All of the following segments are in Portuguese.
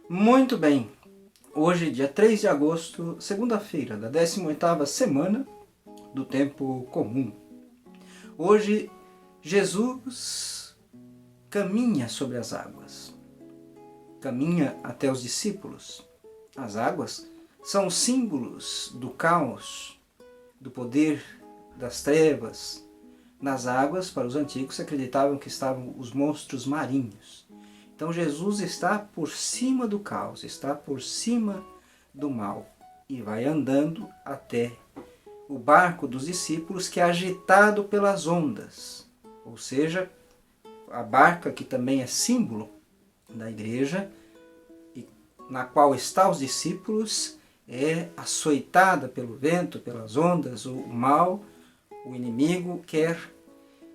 Muito bem, hoje dia 3 de agosto, segunda-feira da 18ª semana do tempo comum. Hoje Jesus caminha sobre as águas, caminha até os discípulos. As águas são símbolos do caos, do poder das trevas. Nas águas, para os antigos, se acreditavam que estavam os monstros marinhos. Então Jesus está por cima do caos, está por cima do mal e vai andando até o barco dos discípulos, que é agitado pelas ondas. Ou seja, a barca, que também é símbolo da igreja, e na qual estão os discípulos, é açoitada pelo vento, pelas ondas. O mal, o inimigo, quer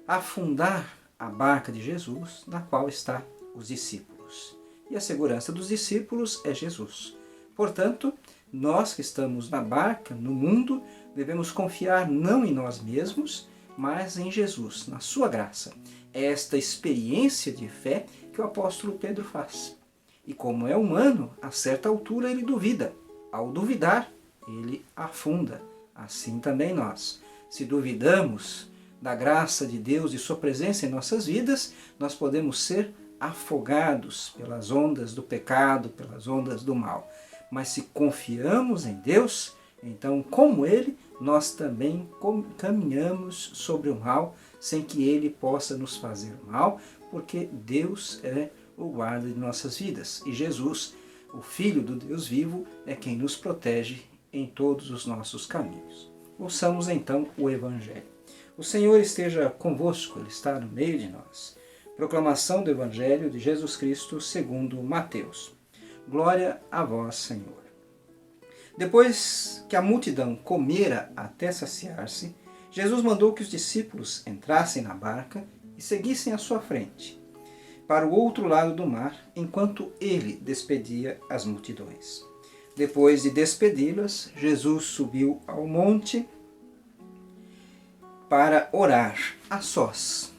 afundar a barca de Jesus, na qual está os discípulos. E a segurança dos discípulos é Jesus. Portanto, nós que estamos na barca, no mundo, devemos confiar não em nós mesmos, mas em Jesus, na sua graça. É esta experiência de fé que o apóstolo Pedro faz. E como é humano, a certa altura ele duvida. Ao duvidar, ele afunda. Assim também nós. Se duvidamos da graça de Deus e sua presença em nossas vidas, nós podemos ser afogados pelas ondas do pecado, pelas ondas do mal. Mas se confiamos em Deus, então, como Ele, nós também caminhamos sobre o mal, sem que Ele possa nos fazer mal, porque Deus é o guarda de nossas vidas. E Jesus, o Filho do Deus vivo, é quem nos protege em todos os nossos caminhos. Ouçamos então o Evangelho. O Senhor esteja convosco, Ele está no meio de nós. Proclamação do Evangelho de Jesus Cristo segundo Mateus. Glória a vós, Senhor. Depois que a multidão comera até saciar-se, Jesus mandou que os discípulos entrassem na barca e seguissem à sua frente, para o outro lado do mar, enquanto ele despedia as multidões. Depois de despedi-las, Jesus subiu ao monte para orar a sós.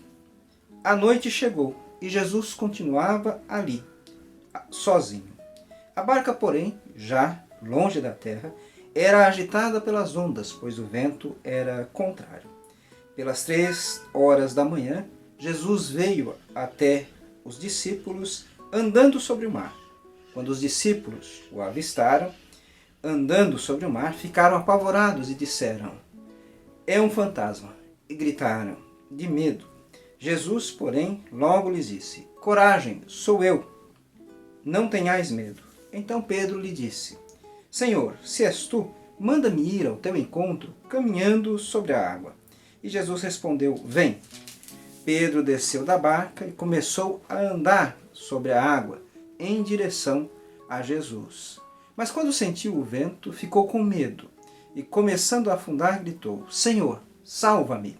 A noite chegou e Jesus continuava ali, sozinho. A barca, porém, já longe da terra, era agitada pelas ondas, pois o vento era contrário. Pelas 3 horas da manhã, Jesus veio até os discípulos andando sobre o mar. Quando os discípulos o avistaram, andando sobre o mar, ficaram apavorados e disseram: "É um fantasma!" e gritaram de medo. Jesus, porém, logo lhes disse: "Coragem, sou eu, não tenhais medo." Então Pedro lhe disse: "Senhor, se és tu, manda-me ir ao teu encontro, caminhando sobre a água." E Jesus respondeu: "Vem." Pedro desceu da barca e começou a andar sobre a água, em direção a Jesus. Mas quando sentiu o vento, ficou com medo, e começando a afundar, gritou: "Senhor, salva-me!"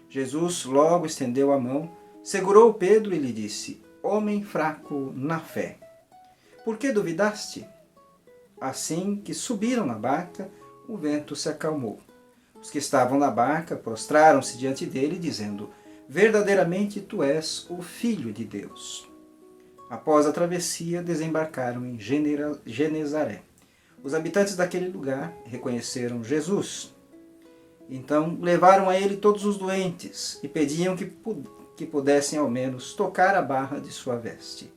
Jesus logo estendeu a mão, segurou Pedro e lhe disse: "Homem fraco na fé, por que duvidaste?" Assim que subiram na barca, o vento se acalmou. Os que estavam na barca prostraram-se diante dele, dizendo: "Verdadeiramente tu és o Filho de Deus." Após a travessia, desembarcaram em Genezaré. Os habitantes daquele lugar reconheceram Jesus. Então levaram a ele todos os doentes e pediam que pudessem ao menos tocar a barra de sua veste.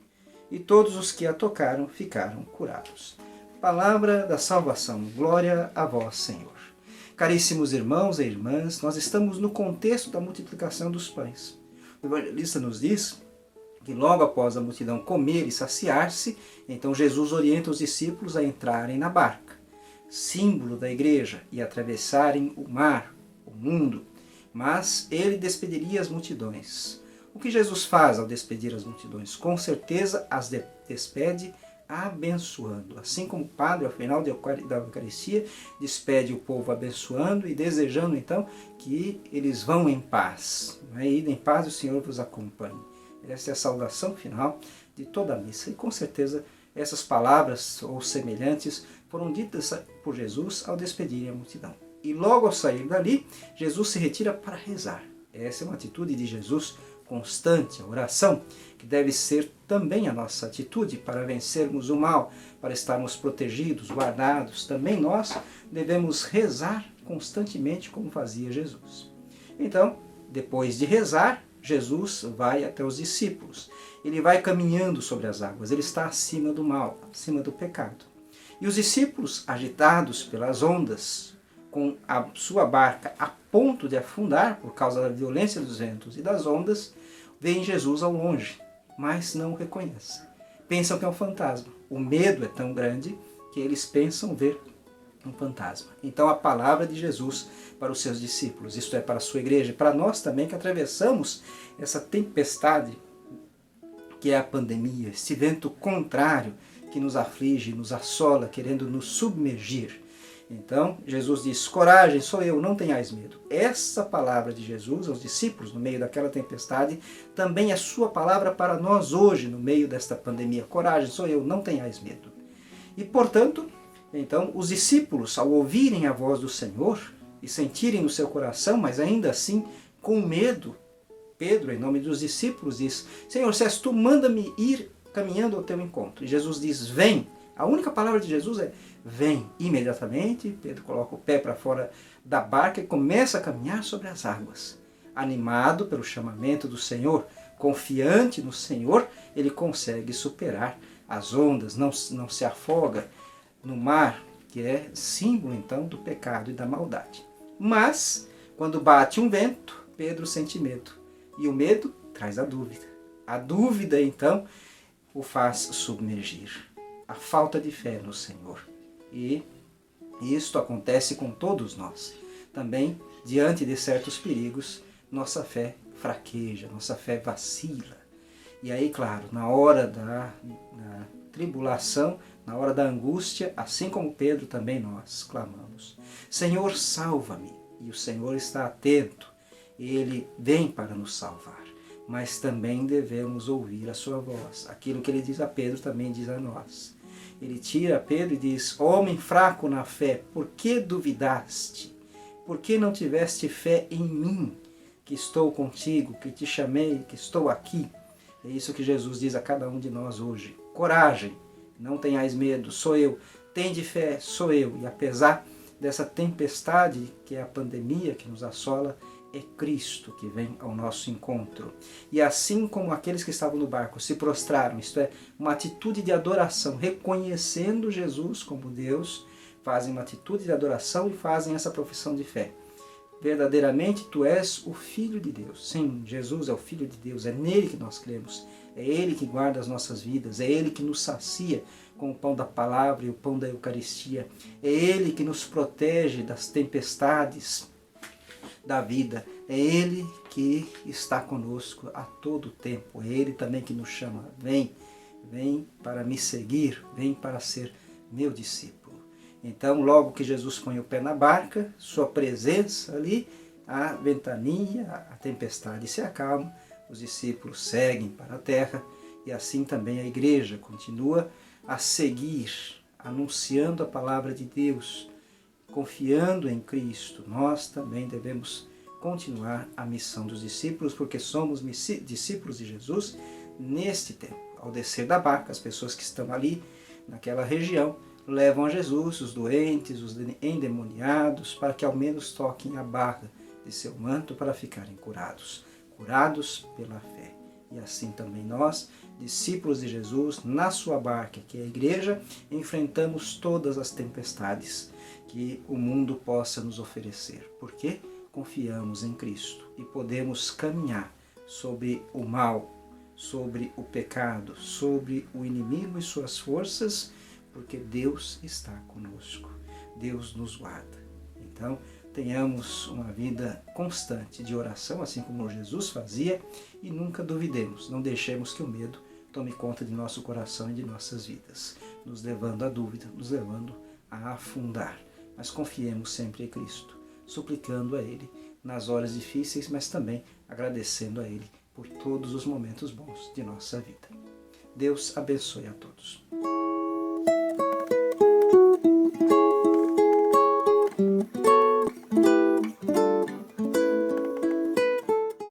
E todos os que a tocaram ficaram curados. Palavra da salvação. Glória a vós, Senhor. Caríssimos irmãos e irmãs, nós estamos no contexto da multiplicação dos pães. O evangelista nos diz que logo após a multidão comer e saciar-se, então Jesus orienta os discípulos a entrarem na barca, símbolo da igreja, e atravessarem o mar, o mundo. Mas ele despediria as multidões. O que Jesus faz ao despedir as multidões? Com certeza as despede abençoando. Assim como o padre, ao final da Eucaristia, despede o povo abençoando e desejando então que eles vão em paz. Ide em paz, o Senhor vos acompanhe. Essa é a saudação final de toda a missa. E com certeza essas palavras ou semelhantes foram ditas por Jesus ao despedirem a multidão. E logo ao sair dali, Jesus se retira para rezar. Essa é uma atitude de Jesus constante, a oração, que deve ser também a nossa atitude para vencermos o mal, para estarmos protegidos, guardados. Também nós devemos rezar constantemente como fazia Jesus. Então, depois de rezar, Jesus vai até os discípulos. Ele vai caminhando sobre as águas, ele está acima do mal, acima do pecado. E os discípulos, agitados pelas ondas, com a sua barca a ponto de afundar por causa da violência dos ventos e das ondas, veem Jesus ao longe, mas não o reconhecem. Pensam que é um fantasma. O medo é tão grande que eles pensam ver um fantasma. Então a palavra de Jesus para os seus discípulos, isto é, para a sua igreja, para nós também que atravessamos essa tempestade que é a pandemia, esse vento contrário que nos aflige, nos assola, querendo nos submergir. Então, Jesus diz, coragem, sou eu, não tenhais medo. Essa palavra de Jesus aos discípulos no meio daquela tempestade também é sua palavra para nós hoje, no meio desta pandemia. Coragem, sou eu, não tenhais medo. E, portanto, então, os discípulos, ao ouvirem a voz do Senhor e sentirem no seu coração, mas ainda assim com medo, Pedro, em nome dos discípulos, diz, Senhor, se és tu, manda-me ir caminhando ao teu encontro. E Jesus diz, vem. A única palavra de Jesus é, vem. Imediatamente, Pedro coloca o pé para fora da barca e começa a caminhar sobre as águas. Animado pelo chamamento do Senhor, confiante no Senhor, ele consegue superar as ondas, não se afoga no mar, que é símbolo então do pecado e da maldade. Mas, quando bate um vento, Pedro sente medo. E o medo traz a dúvida. A dúvida, então, o faz submergir. A falta de fé no Senhor. E isto acontece com todos nós. Também, diante de certos perigos, nossa fé fraqueja, nossa fé vacila. E aí, claro, na hora da tribulação, na hora da angústia, assim como Pedro, também nós clamamos. Senhor, salva-me. E o Senhor está atento. Ele vem para nos salvar. Mas também devemos ouvir a sua voz. Aquilo que ele diz a Pedro também diz a nós. Ele tira Pedro e diz, homem fraco na fé, por que duvidaste? Por que não tiveste fé em mim, que estou contigo, que te chamei, que estou aqui? É isso que Jesus diz a cada um de nós hoje. Coragem, não tenhais medo, sou eu. Tende fé, sou eu. E apesar dessa tempestade, que é a pandemia que nos assola, é Cristo que vem ao nosso encontro. E assim como aqueles que estavam no barco se prostraram, isto é, uma atitude de adoração, reconhecendo Jesus como Deus, fazem uma atitude de adoração e fazem essa profissão de fé. Verdadeiramente tu és o Filho de Deus. Sim, Jesus é o Filho de Deus, é nele que nós cremos. É ele que guarda as nossas vidas, é ele que nos sacia com o pão da palavra e o pão da Eucaristia. É ele que nos protege das tempestades da vida. É ele que está conosco a todo tempo. É ele também que nos chama. Vem, vem para me seguir, vem para ser meu discípulo. Então, logo que Jesus põe o pé na barca, sua presença ali, a ventania, a tempestade se acalma, os discípulos seguem para a terra e assim também a igreja continua a seguir, anunciando a palavra de Deus, confiando em Cristo. Nós também devemos continuar a missão dos discípulos, porque somos discípulos de Jesus neste tempo. Ao descer da barca, as pessoas que estão ali, naquela região, levam a Jesus os doentes, os endemoniados, para que ao menos toquem a barra de seu manto para ficarem curados. Curados pela fé. E assim também nós, discípulos de Jesus, na sua barca, que é a igreja, enfrentamos todas as tempestades que o mundo possa nos oferecer. Porque confiamos em Cristo e podemos caminhar sobre o mal, sobre o pecado, sobre o inimigo e suas forças, porque Deus está conosco. Deus nos guarda. Então, tenhamos uma vida constante de oração, assim como Jesus fazia, e nunca duvidemos, não deixemos que o medo tome conta de nosso coração e de nossas vidas, nos levando à dúvida, nos levando a afundar. Mas confiemos sempre em Cristo, suplicando a Ele nas horas difíceis, mas também agradecendo a Ele por todos os momentos bons de nossa vida. Deus abençoe a todos.